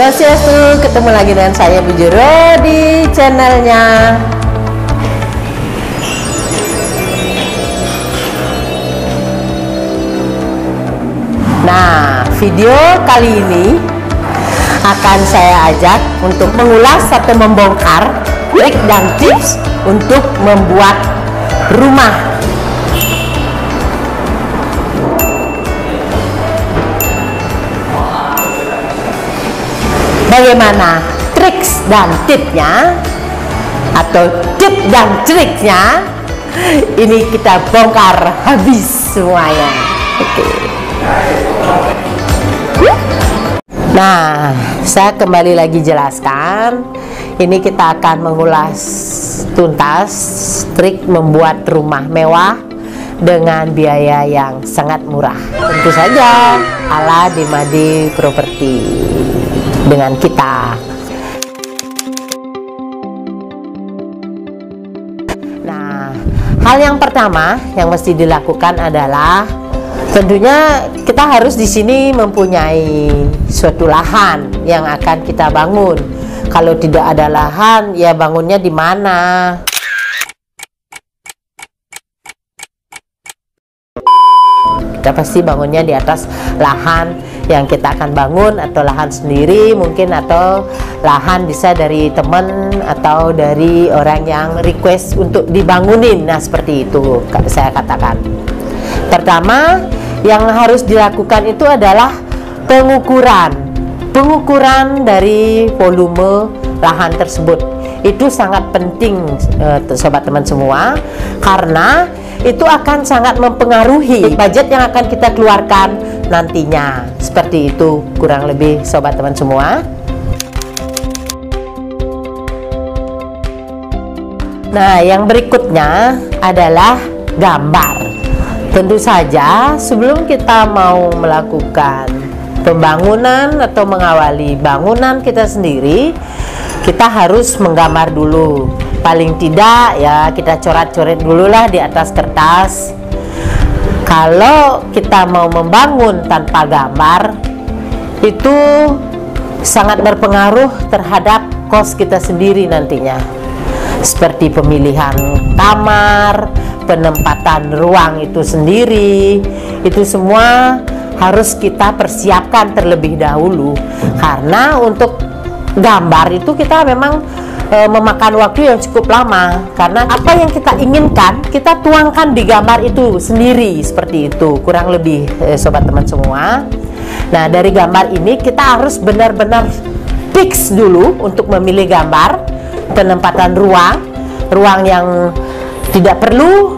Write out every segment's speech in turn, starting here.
Swastiastu, ketemu lagi dengan saya Bu Jero di channelnya. Nah, video kali ini akan saya ajak untuk mengulas atau membongkar trik dan tips untuk membuat rumah. Bagaimana triks dan tipnya atau tip dan triknya, ini kita bongkar habis semuanya. Oke. Nah, saya kembali lagi jelaskan. Ini kita akan mengulas tuntas trik membuat rumah mewah dengan biaya yang sangat murah. Tentu saja ala Demade Property dengan kita. Nah, hal yang pertama yang mesti dilakukan adalah tentunya kita harus di sini mempunyai suatu lahan yang akan kita bangun. Kalau tidak ada lahan, ya bangunnya di mana? Kita pasti bangunnya di atas lahan yang kita akan bangun, atau lahan sendiri mungkin, atau lahan bisa dari teman atau dari orang yang request untuk dibangunin. Nah, seperti itu saya katakan. Pertama yang harus dilakukan itu adalah pengukuran dari volume lahan tersebut. Itu sangat penting, sobat teman semua, karena itu akan sangat mempengaruhi budget yang akan kita keluarkan nantinya. Seperti itu kurang lebih, sobat teman semua. Nah, yang berikutnya adalah gambar. Tentu saja sebelum kita mau melakukan pembangunan atau mengawali bangunan kita sendiri, kita harus menggambar dulu. Paling tidak ya kita coret-coret dulu lah di atas kertas. Kalau kita mau membangun tanpa gambar, itu sangat berpengaruh terhadap kos kita sendiri nantinya. Seperti pemilihan kamar, penempatan ruang itu sendiri, itu semua harus kita persiapkan terlebih dahulu. Karena untuk gambar itu kita memang memakan waktu yang cukup lama, karena apa yang kita inginkan kita tuangkan di gambar itu sendiri. Seperti itu kurang lebih, sobat teman semua. Nah, dari gambar ini kita harus benar-benar fix dulu untuk memilih gambar, penempatan ruang yang tidak perlu,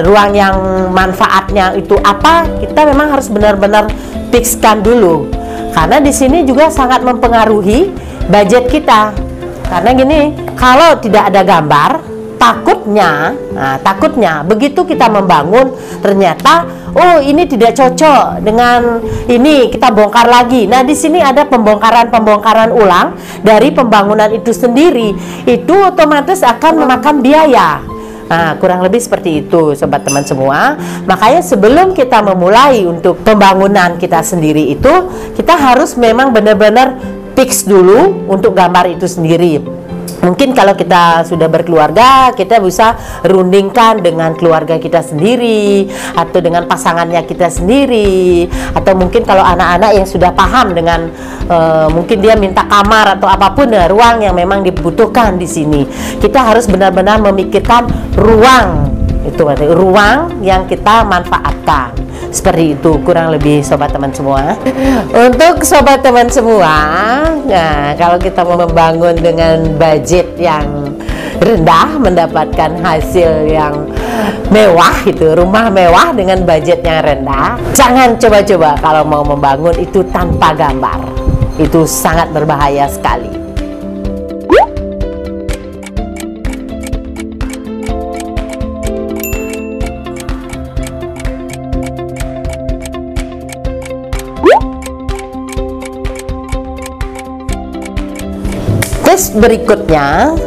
ruang yang manfaatnya itu apa, kita memang harus benar-benar fixkan dulu, karena di sini juga sangat mempengaruhi budget kita. Karena gini, kalau tidak ada gambar, takutnya begitu kita membangun ternyata oh ini tidak cocok dengan ini, kita bongkar lagi. Nah, di sini ada pembongkaran ulang dari pembangunan itu sendiri, itu otomatis akan memakan biaya. Nah, kurang lebih seperti itu, sobat teman semua. Makanya sebelum kita memulai untuk pembangunan kita sendiri itu, kita harus memang benar-benar fix dulu untuk gambar itu sendiri. Mungkin kalau kita sudah berkeluarga, kita bisa rundingkan dengan keluarga kita sendiri, atau dengan pasangannya kita sendiri, atau mungkin kalau anak-anak yang sudah paham dengan mungkin dia minta kamar atau apapun ya, ruang yang memang dibutuhkan di sini. Kita harus benar-benar memikirkan ruang, itu berarti ruang yang kita manfaatkan. Seperti itu kurang lebih, sobat teman semua. Untuk sobat teman semua, nah kalau kita mau membangun dengan budget yang rendah, mendapatkan hasil yang mewah, itu rumah mewah dengan budget yang rendah, jangan coba-coba kalau mau membangun itu tanpa gambar. Itu sangat berbahaya sekali. Tes berikutnya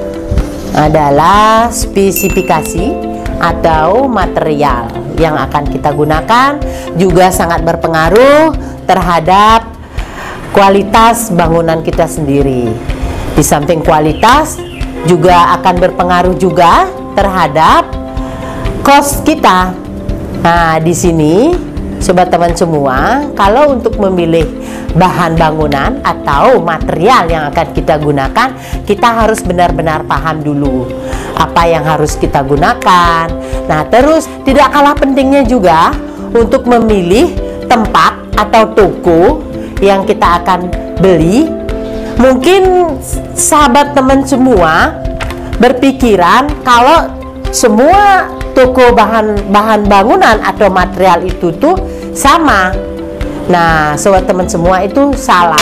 adalah spesifikasi atau material yang akan kita gunakan, juga sangat berpengaruh terhadap kualitas bangunan kita sendiri. Di samping kualitas juga akan berpengaruh juga terhadap cost kita. Nah, di sini sobat teman semua, kalau untuk memilih bahan bangunan atau material yang akan kita gunakan, kita harus benar-benar paham dulu apa yang harus kita gunakan. Nah, terus tidak kalah pentingnya juga untuk memilih tempat atau toko yang kita akan beli. Mungkin sahabat teman semua berpikiran kalau semua toko bahan bangunan atau material itu tuh sama. Nah, sobat teman semua, itu salah.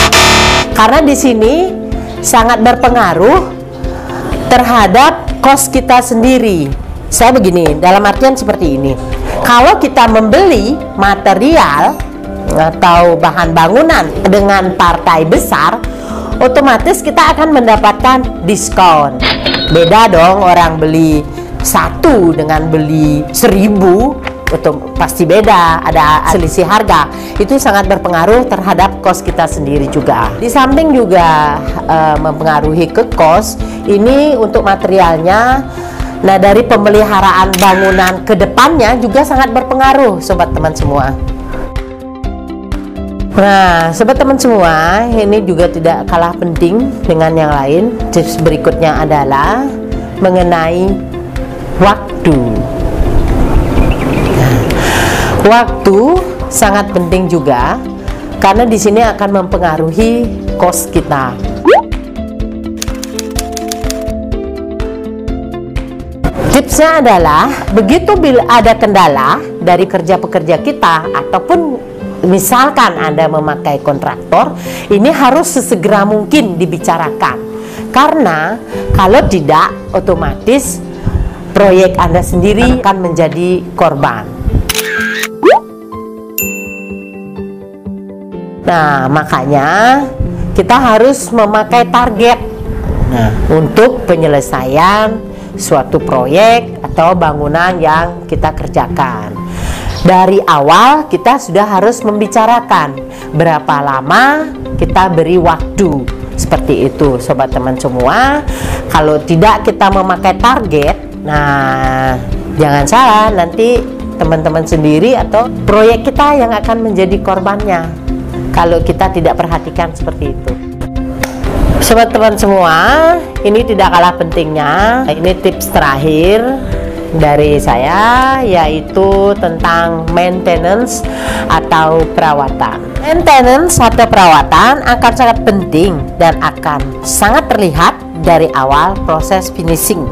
Karena di sini sangat berpengaruh terhadap cost kita sendiri. Saya begini, dalam artian seperti ini. Kalau kita membeli material atau bahan bangunan dengan partai besar, otomatis kita akan mendapatkan diskon. Beda dong orang beli satu dengan beli 1000, itu pasti beda, ada selisih harga. Itu sangat berpengaruh terhadap cost kita sendiri juga. Di samping juga mempengaruhi ke cost ini untuk materialnya. Nah, dari pemeliharaan bangunan ke depannya juga sangat berpengaruh, sobat teman semua. Nah, sobat teman semua, ini juga tidak kalah penting dengan yang lain. Tips berikutnya adalah mengenai waktu. Waktu sangat penting juga karena di sini akan mempengaruhi cost kita. Tipsnya adalah begitu bila ada kendala dari kerja pekerja kita ataupun misalkan Anda memakai kontraktor, ini harus sesegera mungkin dibicarakan. Karena kalau tidak, otomatis proyek Anda sendiri akan menjadi korban. Nah, makanya kita harus memakai target untuk penyelesaian suatu proyek atau bangunan yang kita kerjakan. Dari awal kita sudah harus membicarakan berapa lama kita beri waktu. Seperti itu, sobat teman semua. Kalau tidak kita memakai target, nah jangan salah, nanti teman-teman sendiri atau proyek kita yang akan menjadi korbannya kalau kita tidak perhatikan seperti itu. Sobat teman semua, ini tidak kalah pentingnya. Ini tips terakhir dari saya, yaitu tentang maintenance atau perawatan. Maintenance atau perawatan akan sangat penting dan akan sangat terlihat dari awal proses finishing.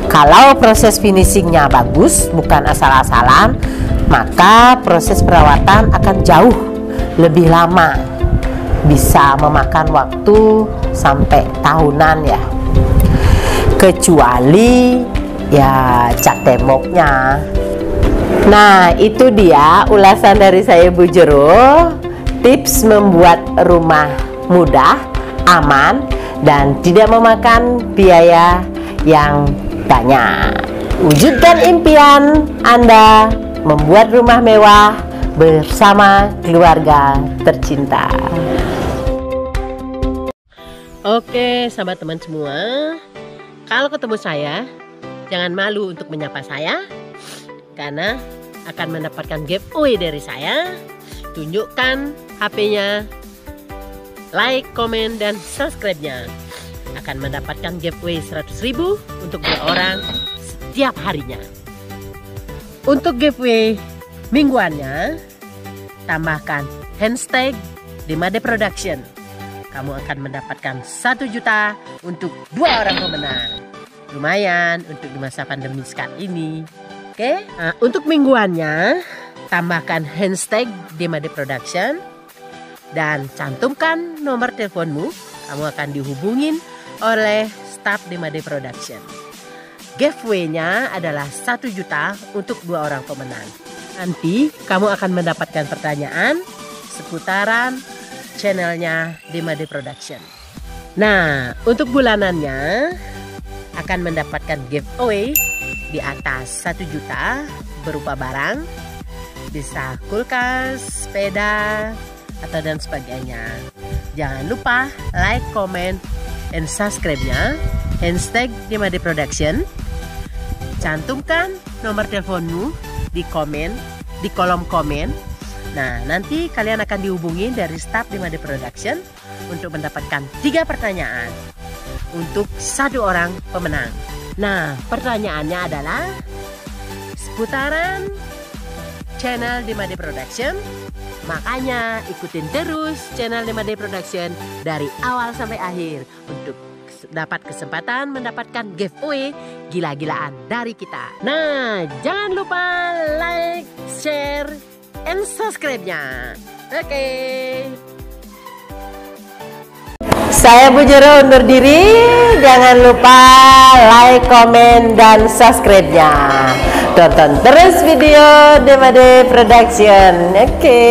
Kalau proses finishingnya bagus, bukan asal-asalan, maka proses perawatan akan jauh lebih lama, bisa memakan waktu sampai tahunan ya, kecuali ya cat temboknya. Nah, itu dia ulasan dari saya, Bu Jero. Tips membuat rumah mudah, aman, dan tidak memakan biaya yang banyak. Wujudkan impian Anda membuat rumah mewah bersama keluarga tercinta. Oke, sahabat teman semua, kalau ketemu saya, jangan malu untuk menyapa saya, karena akan mendapatkan giveaway dari saya. Tunjukkan HP-nya, like, komen, dan subscribe-nya. Akan mendapatkan giveaway 100.000 untuk 2 orang setiap harinya. Untuk giveaway mingguannya, tambahkan hashtag Demade Production. Kamu akan mendapatkan 1 juta untuk 2 orang pemenang. Lumayan untuk di masa pandemi saat ini. Oke, nah, untuk mingguannya, tambahkan hashtag Demade Production dan cantumkan nomor teleponmu. Kamu akan dihubungin oleh staf Demade Production. Giveaway-nya adalah 1 juta untuk 2 orang pemenang. Nanti kamu akan mendapatkan pertanyaan seputaran channelnya Demade Production. Nah, untuk bulanannya akan mendapatkan giveaway di atas 1 juta berupa barang, bisa kulkas, sepeda, atau dan sebagainya. Jangan lupa like, comment, and subscribe-nya. Hashtag Dimade Production. Cantumkan nomor teleponmu di kolom komen. Nah, nanti kalian akan dihubungi dari staf Dimade Production untuk mendapatkan 3 pertanyaan untuk 1 orang pemenang. Nah, pertanyaannya adalah seputaran channel Dimade Production. Makanya ikutin terus channel Dimade Production dari awal sampai akhir untuk dapat kesempatan mendapatkan giveaway gila-gilaan dari kita. Nah, jangan lupa like, share, and subscribe-nya. Oke. Saya Bu Jero undur diri. Jangan lupa like, komen, dan subscribe-nya. Tonton terus video Dimade Production. Oke.